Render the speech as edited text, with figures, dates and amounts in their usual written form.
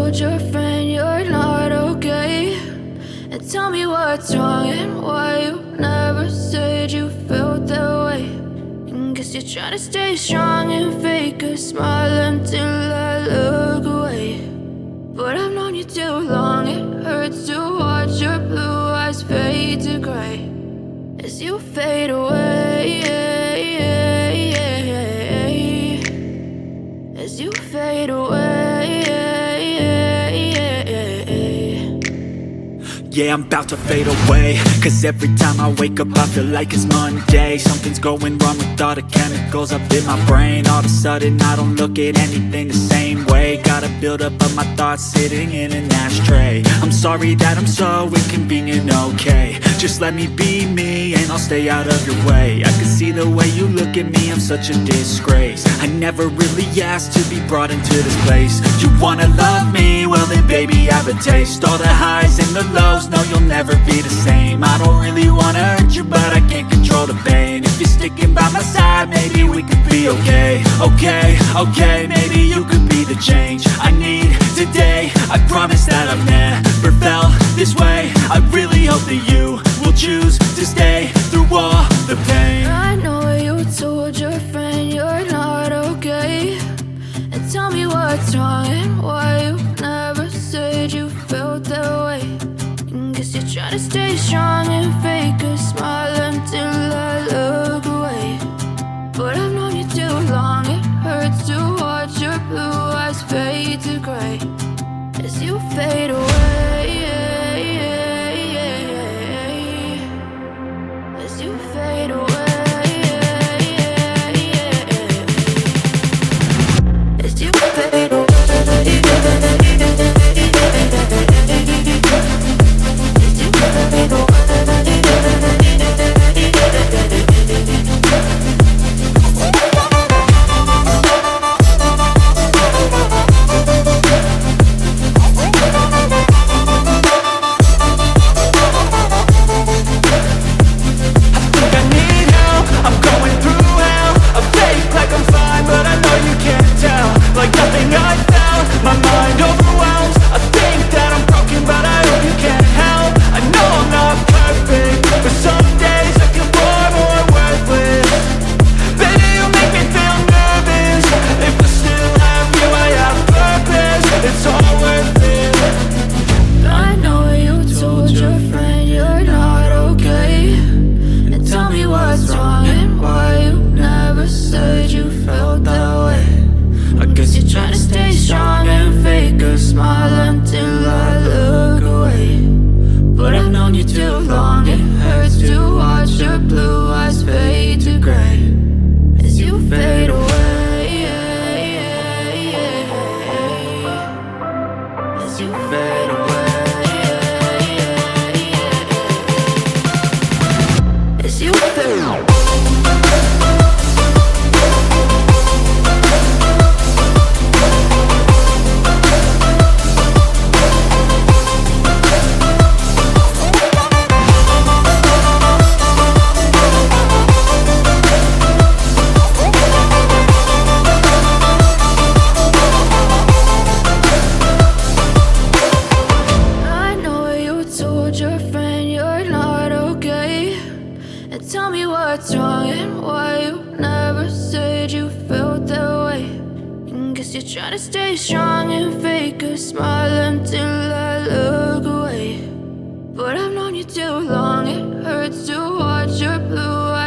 told your friend you're not okay, and tell me what's wrong and why you never said you felt that way. And guess you're trying to stay strong and fake a smile until I look away. But I've known you too long, it hurts to watch your blue eyes fade to gray as you fade away, as you fade away. Yeah, I'm about to fade away, cause every time I wake up I feel like it's Monday. Something's going wrong with all the chemicals up in my brain. All of a sudden I don't look at anything the same way. Got a build up of my thoughts sitting in an ashtray. I'm sorry that I'm so inconvenient, okay. Just let me be me and I'll stay out of your way. I can see the way you look at me, I'm such a disgrace. I never really asked to be brought into this place. You wanna love me? Well then baby, have a taste. All the highs and the lows, no, you'll never be the same. I don't really wanna hurt you, but I can't control the pain. If you're sticking by my side, maybe we could be okay. Okay, maybe you could be the change I need today. I promise that I've never felt this way. I really hope that you will choose to stay through all the pain. I know you told your friend you're not okay, and tell me what's wrong and why you never said you felt that way. And guess you're trying to stay strong and fake a smile until I look away. But I've known you too long, it hurts to watch your blue eyes fade to gray as you fade away, as you fade away. As you fade away. Tell me what's wrong and why you never said you felt that way. And guess you're trying to stay strong and fake a smile